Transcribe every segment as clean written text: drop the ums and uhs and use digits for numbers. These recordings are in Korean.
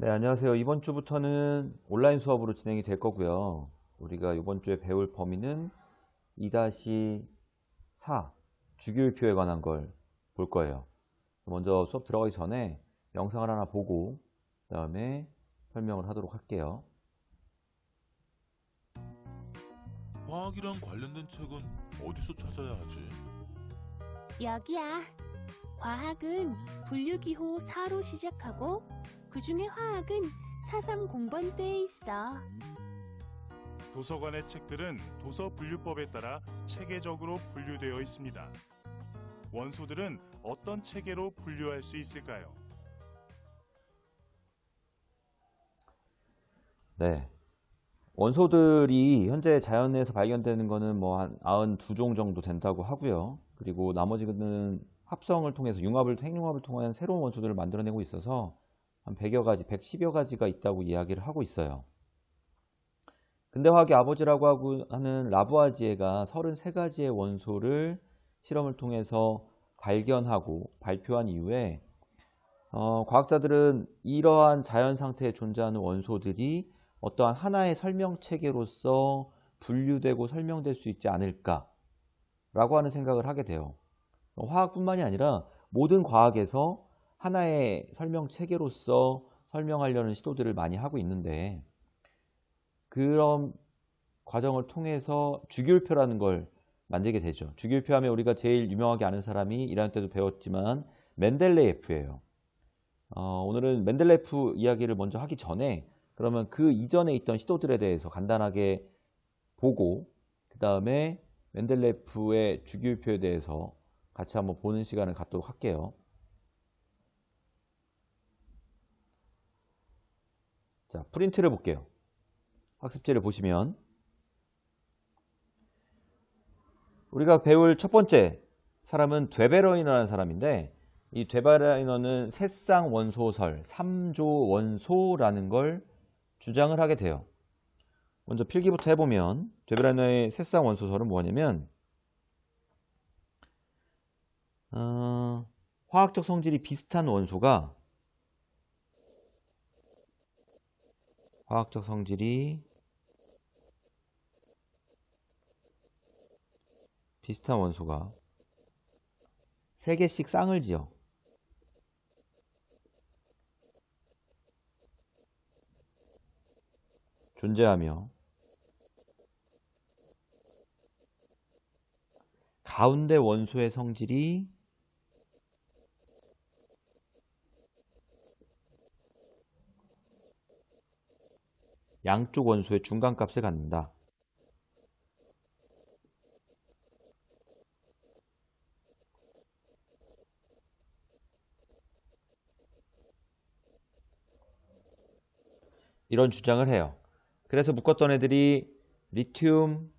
네, 안녕하세요. 이번 주부터는 온라인 수업으로 진행이 될 거고요. 우리가 이번 주에 배울 범위는 2-4 주기율표에 관한 걸 볼 거예요. 먼저 수업 들어가기 전에 영상을 하나 보고 그다음에 설명을 하도록 할게요. 화학이랑 관련된 책은 어디서 찾아야 하지? 여기야. 과학은 분류기호 4로 시작하고 그중에 화학은 430번대에 있어. 도서관의 책들은 도서 분류법에 따라 체계적으로 분류되어 있습니다. 원소들은 어떤 체계로 분류할 수 있을까요? 네. 원소들이 현재 자연에서 발견되는 거는 뭐 한 92종 정도 된다고 하고요. 그리고 나머지는 합성을 통해서 핵융합을 통한 새로운 원소들을 만들어내고 있어서 한 100여 가지, 110여 가지가 있다고 이야기를 하고 있어요. 근대화학의 아버지라고 하는 라부아지에가 33가지의 원소를 실험을 통해서 발견하고 발표한 이후에 과학자들은 이러한 자연 상태에 존재하는 원소들이 어떠한 하나의 설명 체계로서 분류되고 설명될 수 있지 않을까 라고 하는 생각을 하게 돼요. 화학뿐만이 아니라 모든 과학에서 하나의 설명 체계로서 설명하려는 시도들을 많이 하고 있는데, 그런 과정을 통해서 주기율표라는 걸 만들게 되죠. 주기율표 하면 우리가 제일 유명하게 아는 사람이 1학년 때도 배웠지만 멘델레예프예요. 오늘은 멘델레예프 이야기를 먼저 하기 전에 그러면 그 이전에 있던 시도들에 대해서 간단하게 보고 그 다음에 멘델레예프의 주기율표에 대해서 같이 한번 보는 시간을 갖도록 할게요. 자, 프린트를 볼게요. 학습지를 보시면 우리가 배울 첫 번째 사람은 되베라이너라는 사람인데, 이 되베라이너는 새쌍 원소설 3조 원소라는 걸 주장을 하게 돼요. 먼저 필기부터 해보면 되베라이너의 새쌍 원소설은 뭐냐면 화학적 성질이 비슷한 원소가 비슷한 원소가 3개씩 쌍을 지어 존재하며 가운데 원소의 성질이 양쪽 원소의 중간값을 갖는다. 이런 주장을 해요. 그래서 묶었던 애들이 리튬,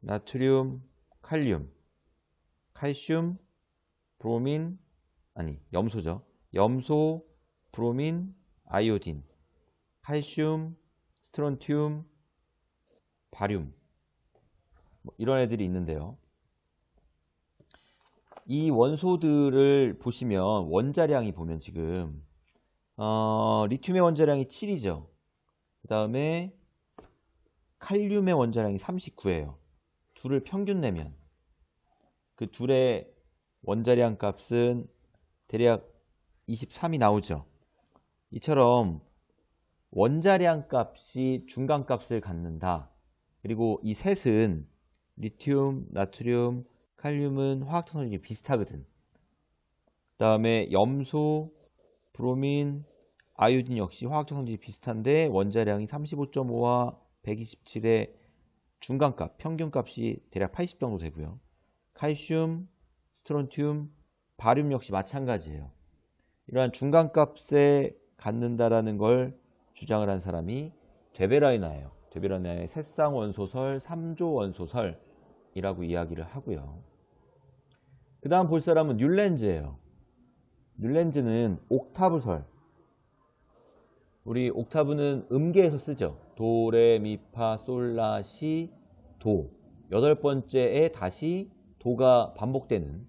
나트륨, 칼륨, 칼슘, 브로민, 염소죠. 염소, 브로민, 아이오딘, 칼슘, 스트론튬, 바륨, 이런 애들이 있는데요. 이 원소들을 보시면 원자량이 보면 지금 리튬의 원자량이 7이죠. 그 다음에 칼륨의 원자량이 39예요. 둘을 평균 내면 그 둘의 원자량 값은 대략 23이 나오죠. 이처럼 원자량 값이 중간 값을 갖는다. 그리고 이 셋은 리튬, 나트륨, 칼륨은 화학 성질이 비슷하거든. 그 다음에 염소, 브로민, 아이오딘 역시 화학적 성질이 비슷한데 원자량이 35.5와 127의 중간값, 평균값이 대략 80 정도 되고요. 칼슘, 스트론튬, 바륨 역시 마찬가지예요. 이러한 중간값에 갖는다라는 걸 주장을 한 사람이 되베라이너예요. 되베라이너의 새쌍 원소설 3조 원소설이라고 이야기를 하고요. 그 다음 볼 사람은 율렌즈예요. 율렌즈는 옥타브설. 우리 옥타브는 음계에서 쓰죠. 도, 레, 미, 파, 솔, 라, 시, 도. 8번째에 다시 도가 반복되는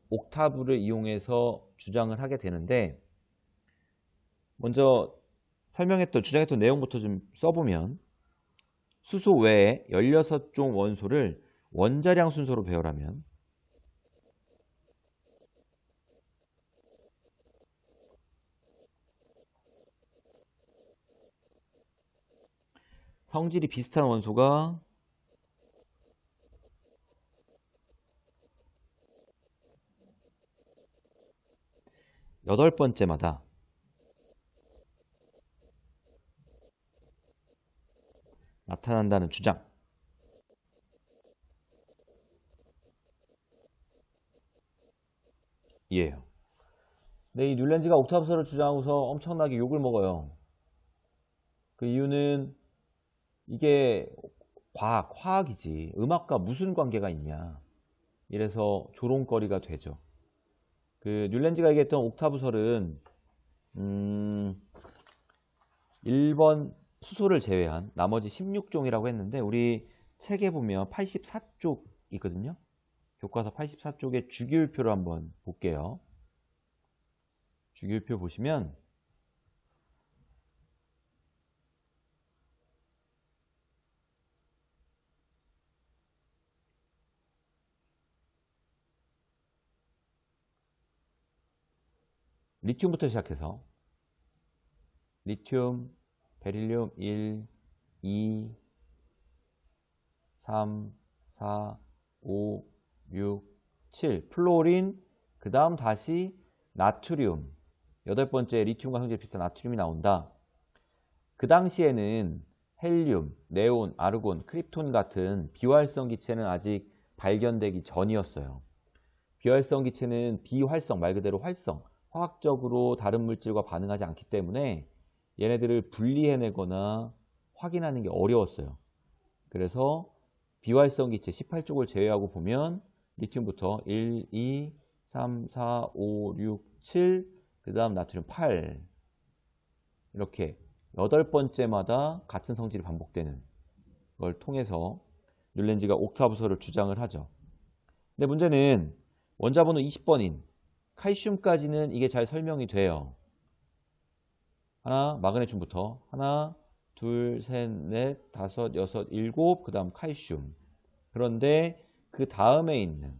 옥타브를 이용해서 주장을 하게 되는데, 먼저 주장했던 내용부터 좀 써보면 수소 외에 16종 원소를 원자량 순서로 배열하면 성질이 비슷한 원소가 여덟 번째마다 나타난다는 주장. 이에요. 근데 이 뮬렌즈가 옥타브서를 주장하고서 엄청나게 욕을 먹어요. 그 이유는 이게 화학이지 음악과 무슨 관계가 있냐 이래서 조롱거리가 되죠. 그 뮬렌즈가 얘기했던 옥타브설은 1번 수소를 제외한 나머지 16종이라고 했는데 우리 책에 보면 84쪽 있거든요. 교과서 84쪽에 주기율표를 한번 볼게요. 주기율표 보시면 리튬부터 시작해서 리튬, 베릴륨 1, 2, 3, 4, 5, 6, 7 플로린, 그 다음 다시 나트륨, 여덟 번째 리튬과 성질이 비슷한 나트륨이 나온다. 그 당시에는 헬륨, 네온, 아르곤, 크립톤 같은 비활성 기체는 아직 발견되기 전이었어요. 비활성 기체는 비활성, 말 그대로 활성, 화학적으로 다른 물질과 반응하지 않기 때문에 얘네들을 분리해내거나 확인하는 게 어려웠어요. 그래서 비활성 기체 18쪽을 제외하고 보면 리튬부터 1, 2, 3, 4, 5, 6, 7, 그 다음 나트륨 8 이렇게 여덟 번째마다 같은 성질이 반복되는 걸 통해서 뮬렌즈가 옥타브서를 주장을 하죠. 근데 문제는 원자번호 20번인 칼슘까지는 이게 잘 설명이 돼요. 하나, 마그네슘부터 하나, 둘, 셋, 넷, 다섯, 여섯, 일곱, 그 다음 칼슘. 그런데 그 다음에 있는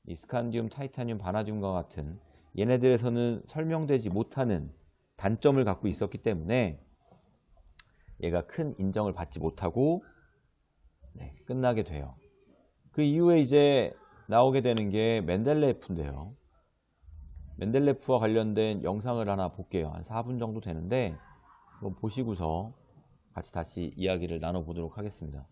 이 스칸디움, 타이타늄, 바나듐과 같은 얘네들에서는 설명되지 못하는 단점을 갖고 있었기 때문에 얘가 큰 인정을 받지 못하고 끝나게 돼요. 그 이후에 이제 나오게 되는 게 멘델레프인데요. 멘델레프와 관련된 영상을 하나 볼게요. 한 4분 정도 되는데 한번 보시고서 같이 다시 이야기를 나눠보도록 하겠습니다.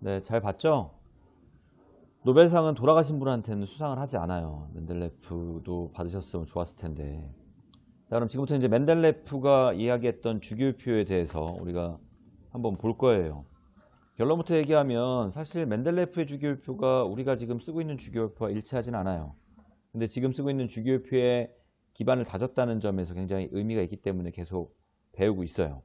네, 잘 봤죠? 노벨상은 돌아가신 분한테는 수상을 하지 않아요. 멘델레프도 받으셨으면 좋았을 텐데. 자, 그럼 지금부터 이제 멘델레프가 이야기했던 주기율표에 대해서 우리가 한번 볼 거예요. 결론부터 얘기하면 사실 멘델레프의 주기율표가 우리가 지금 쓰고 있는 주기율표와 일치하진 않아요. 근데 지금 쓰고 있는 주기율표에 기반을 다졌다는 점에서 굉장히 의미가 있기 때문에 계속 배우고 있어요.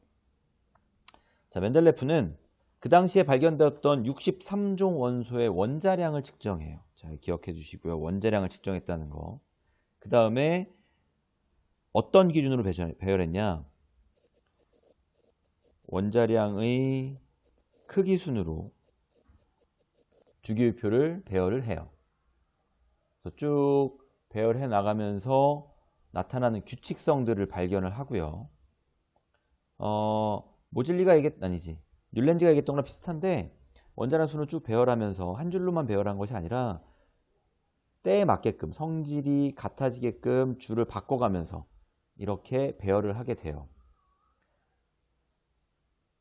자, 멘델레프는 그 당시에 발견되었던 63종 원소의 원자량을 측정해요. 자, 기억해 주시고요. 원자량을 측정했다는 거. 그 다음에 어떤 기준으로 배열했냐? 원자량의 크기 순으로 주기율표를 배열을 해요. 그래서 쭉 배열해 나가면서 나타나는 규칙성들을 발견을 하고요. 모질리가 아니지. 뮬렌즈가 얘기했던 거랑 비슷한데 원자량 수는 쭉 배열하면서 한 줄로만 배열한 것이 아니라 때에 맞게끔 성질이 같아지게끔 줄을 바꿔가면서 이렇게 배열을 하게 돼요.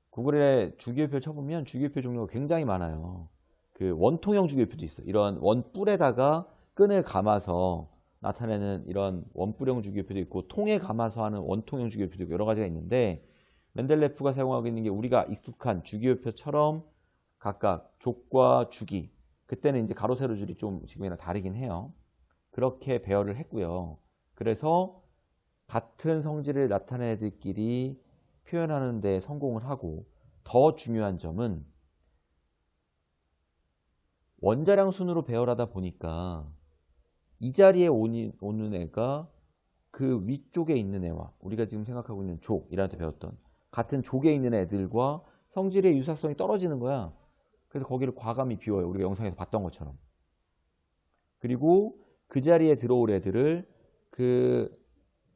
구글에 주기율표 쳐보면 주기율표 종류가 굉장히 많아요. 그 원통형 주기율표도 있어요. 이런 원뿔에다가 끈을 감아서 나타내는 이런 원뿔형 주기율표도 있고 통에 감아서 하는 원통형 주기율표도 있고 여러 가지가 있는데 멘델레프가 사용하고 있는 게 우리가 익숙한 주기율표처럼 각각 족과 주기, 그때는 이제 가로 세로 줄이 좀 지금이랑 다르긴 해요. 그렇게 배열을 했고요. 그래서 같은 성질을 나타내는 애들끼리 표현하는 데 성공을 하고, 더 중요한 점은 원자량 순으로 배열하다 보니까 이 자리에 오는 애가 그 위쪽에 있는 애와 우리가 지금 생각하고 있는 족, 이란한테 배웠던 같은 족에 있는 애들과 성질의 유사성이 떨어지는 거야. 그래서 거기를 과감히 비워요. 우리가 영상에서 봤던 것처럼. 그리고 그 자리에 들어올 애들을 그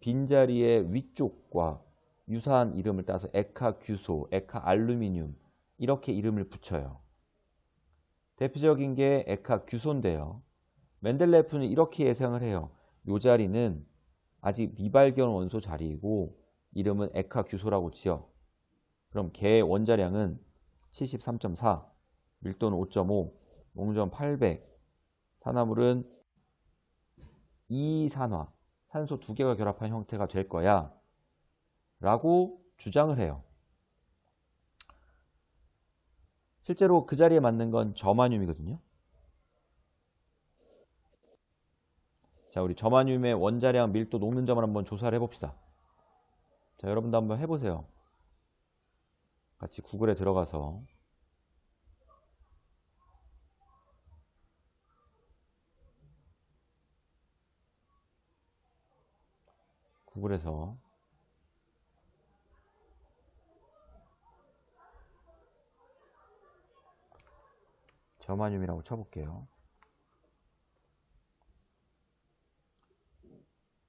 빈자리의 위쪽과 유사한 이름을 따서 에카규소, 에카알루미늄 이렇게 이름을 붙여요. 대표적인 게 에카규소인데요. 멘델레프는 이렇게 예상을 해요. 이 자리는 아직 미발견 원소 자리이고 이름은 에카규소라고 지어. 그럼 걔의 원자량은 73.4, 밀도는 5.5, 농전 800, 산화물은 2산화, 산소 2개가 결합한 형태가 될 거야 라고 주장을 해요. 실제로 그 자리에 맞는 건 저마늄이거든요. 자, 우리 저마늄의 원자량, 밀도, 녹는 점을 한번 조사를 해봅시다. 자, 여러분도 한번 해보세요. 같이 구글에 들어가서 구글에서 저마늄이라고 쳐볼게요.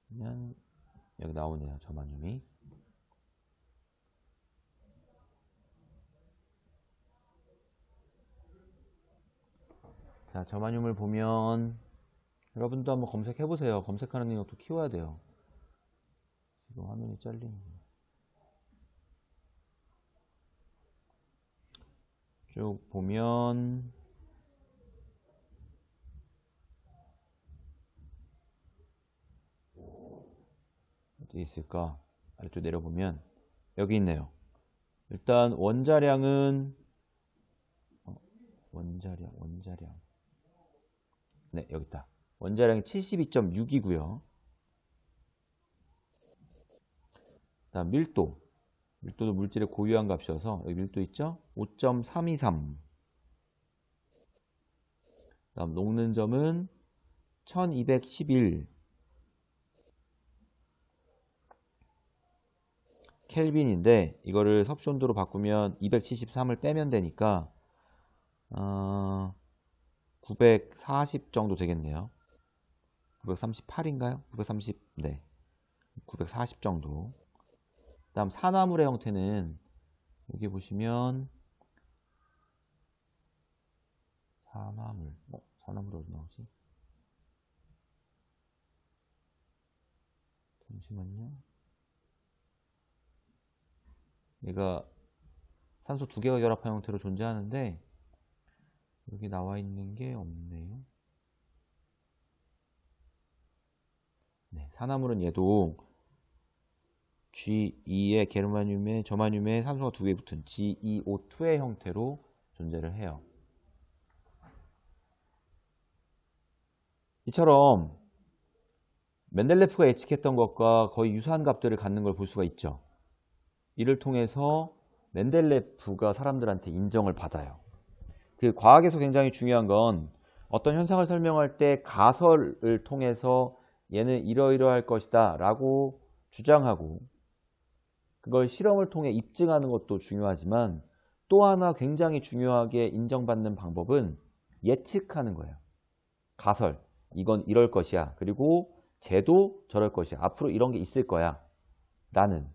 그러면 여기 나오네요. 저마늄이. 자, 저마늄을 보면 여러분도 한번 검색해 보세요. 검색하는 능력도 키워야 돼요. 지금 화면이 잘리는 거예요. 쭉 보면 어디 있을까? 아래쪽 내려보면 여기 있네요. 일단 원자량은 원자량 네, 여기 있다. 원자량이 72.6이고요. 다음 밀도도 물질의 고유한 값이어서 여기 밀도 있죠? 5.323. 다음 녹는 점은 1211 켈빈인데 이거를 섭씨 온도로 바꾸면 273을 빼면 되니까 940 정도 되겠네요. 938인가요? 930, 네. 940 정도. 다음 산화물의 형태는 여기 보시면 산화물이 어디 나오지? 잠시만요. 얘가 산소 2개가 결합한 형태로 존재하는데 여기 나와 있는 게 없네요. 네, 산화물은 얘도 G2의 게르마늄에 저마늄에 산소가 2개 붙은 GeO2의 형태로 존재를 해요. 이처럼 멘델레프가 예측했던 것과 거의 유사한 값들을 갖는 걸 볼 수가 있죠. 이를 통해서 멘델레프가 사람들한테 인정을 받아요. 그 과학에서 굉장히 중요한 건 어떤 현상을 설명할 때 가설을 통해서 얘는 이러이러할 것이다 라고 주장하고 그걸 실험을 통해 입증하는 것도 중요하지만 또 하나 굉장히 중요하게 인정받는 방법은 예측하는 거예요. 가설, 이건 이럴 것이야. 그리고 쟤도 저럴 것이야. 앞으로 이런 게 있을 거야. 라는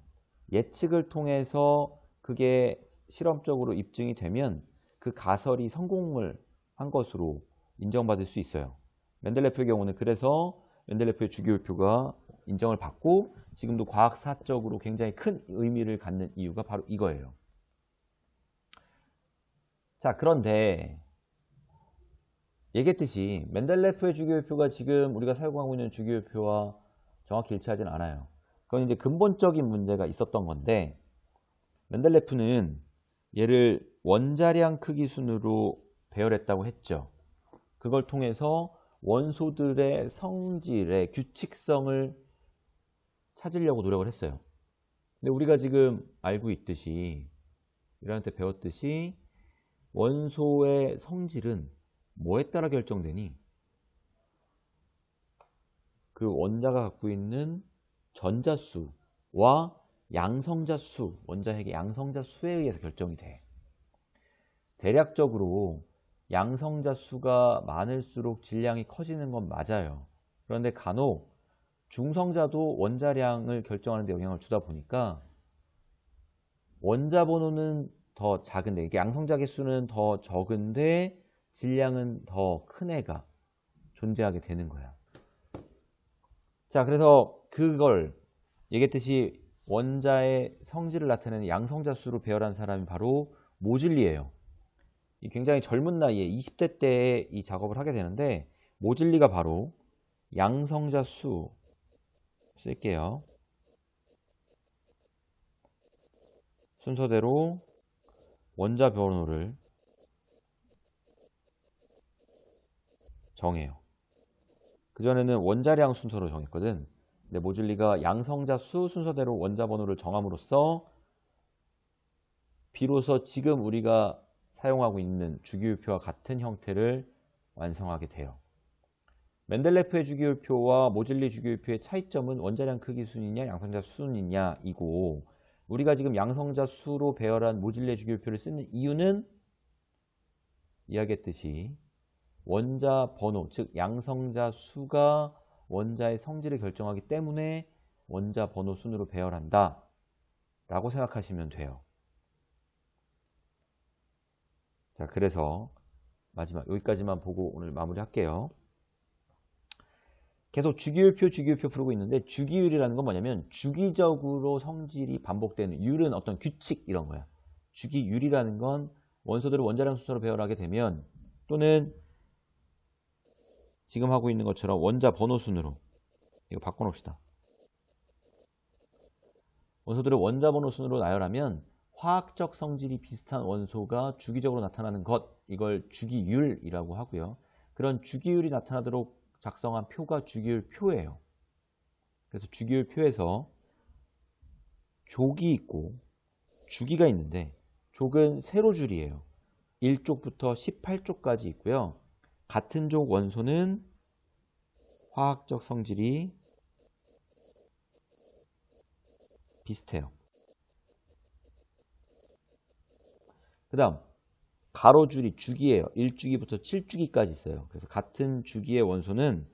예측을 통해서 그게 실험적으로 입증이 되면 그 가설이 성공을 한 것으로 인정받을 수 있어요. 멘델레프의 경우는 그래서 멘델레프의 주기율표가 인정을 받고 지금도 과학사적으로 굉장히 큰 의미를 갖는 이유가 바로 이거예요. 자, 그런데 얘기했듯이 멘델레프의 주기율표가 지금 우리가 사용하고 있는 주기율표와 정확히 일치하진 않아요. 그건 이제 근본적인 문제가 있었던 건데 멘델레프는 얘를 원자량 크기 순으로 배열했다고 했죠. 그걸 통해서 원소들의 성질의 규칙성을 찾으려고 노력을 했어요. 근데 우리가 지금 알고 있듯이 1학년 때 배웠듯이 원소의 성질은 뭐에 따라 결정되니? 그 원자가 갖고 있는 전자수와 양성자 수, 원자핵의 양성자 수에 의해서 결정이 돼. 대략적으로 양성자 수가 많을수록 질량이 커지는 건 맞아요. 그런데 간혹 중성자도 원자량을 결정하는 데 영향을 주다 보니까 원자 번호는 더 작은데 이게 양성자 개수는 더 적은데 질량은 더 큰 애가 존재하게 되는 거야. 자, 그래서 그걸 얘기했듯이 원자의 성질을 나타내는 양성자 수로 배열한 사람이 바로 모즐리예요. 굉장히 젊은 나이에 20대 때에 이 작업을 하게 되는데 모즐리가 바로 양성자 수 쓸게요. 순서대로 원자 번호를 정해요. 그전에는 원자량 순서로 정했거든. 근데 모즐리가 양성자 수 순서대로 원자 번호를 정함으로써 비로소 지금 우리가 사용하고 있는 주기율표와 같은 형태를 완성하게 돼요. 멘델레프의 주기율표와 모즐리 주기율표의 차이점은 원자량 크기 순이냐 양성자 수냐 이고 우리가 지금 양성자 수로 배열한 모즐리의 주기율표를 쓰는 이유는 이야기했듯이 원자 번호, 즉 양성자 수가 원자의 성질을 결정하기 때문에 원자 번호 순으로 배열한다 라고 생각하시면 돼요. 자, 그래서 마지막 여기까지만 보고 오늘 마무리할게요. 계속 주기율표 풀고 있는데 주기율이라는 건 뭐냐면 주기적으로 성질이 반복되는 율은 어떤 규칙 이런 거야. 주기율이라는 건 원소들을 원자량 순서로 배열하게 되면 또는 지금 하고 있는 것처럼 원자 번호 순으로 이거 바꿔놓읍시다. 원소들을 원자 번호 순으로 나열하면 화학적 성질이 비슷한 원소가 주기적으로 나타나는 것 이걸 주기율이라고 하고요. 그런 주기율이 나타나도록 작성한 표가 주기율표예요. 그래서 주기율표에서 족이 있고 주기가 있는데 족은 세로줄이에요. 1족부터 18족까지 있고요. 같은 족 원소는 화학적 성질이 비슷해요. 그 다음 가로줄이 주기예요. 1주기부터 7주기까지 있어요. 그래서 같은 주기의 원소는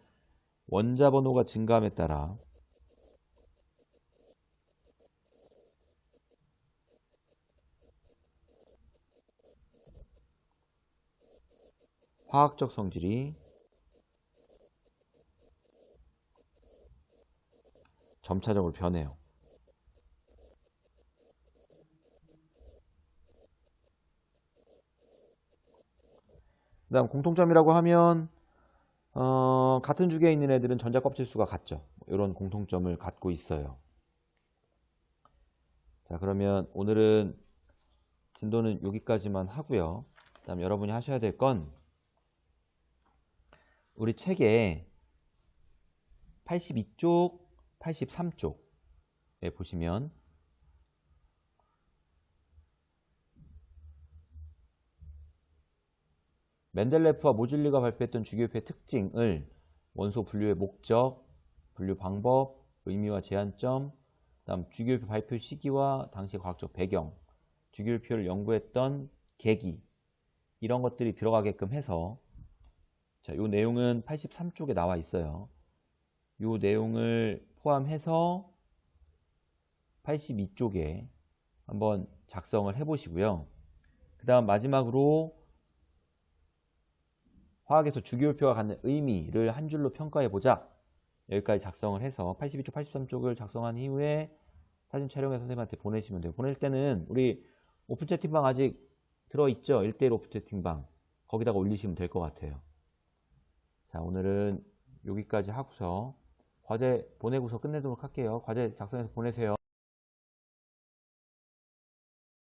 원자 번호가 증가함에 따라 화학적 성질이 점차적으로 변해요. 그 다음 공통점이라고 하면 같은 주기에 있는 애들은 전자 껍질 수가 같죠. 이런 공통점을 갖고 있어요. 자, 그러면 오늘은 진도는 여기까지만 하고요. 그 다음 여러분이 하셔야 될 건 우리 책에 82쪽, 83쪽에 보시면 멘델레프와 모질리가 발표했던 주기율표의 특징을 원소 분류의 목적, 분류 방법, 의미와 제한점, 다음 주기율표 발표 시기와 당시 과학적 배경, 주기율표를 연구했던 계기 이런 것들이 들어가게끔 해서 자, 요 내용은 83쪽에 나와 있어요. 요 내용을 포함해서 82쪽에 한번 작성을 해 보시고요. 그 다음 마지막으로 화학에서 주기율표가 갖는 의미를 한 줄로 평가해 보자. 여기까지 작성을 해서 82쪽, 83쪽을 작성한 이후에 사진 촬영해서 선생님한테 보내시면 돼요. 보낼 때는 우리 오픈 채팅방 아직 들어있죠? 1대1 오픈 채팅방. 거기다가 올리시면 될 것 같아요. 자, 오늘은 여기까지 하고서 과제 보내고서 끝내도록 할게요. 과제 작성해서 보내세요.